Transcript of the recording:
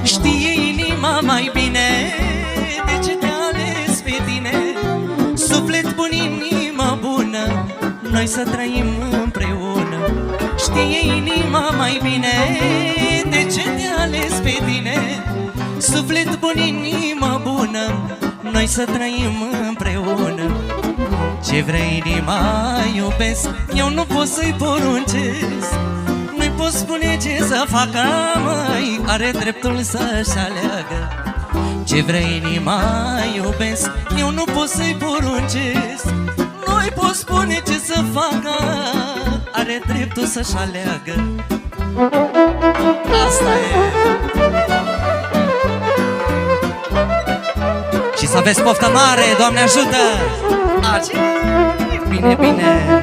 Știe inima mai bine de ce te-a ales pe tine. Suflet bun, inima bună, noi să trăim împreună. Știe inima mai bine de ce te-a ales pe tine. Suflet bun, inima bună, noi să trăim împreună. Ce vrei inima iubesc, eu nu pot să-i poruncesc. Nu-i pot spune ce să facă, măi, are dreptul să-și aleagă. Ce vrei inima iubesc, eu nu pot să-i poruncesc. Nu-i pot spune ce să facă, are dreptul să-și aleagă. Asta e. Și să aveți poftă mare, Doamne ajută! Bine, bine!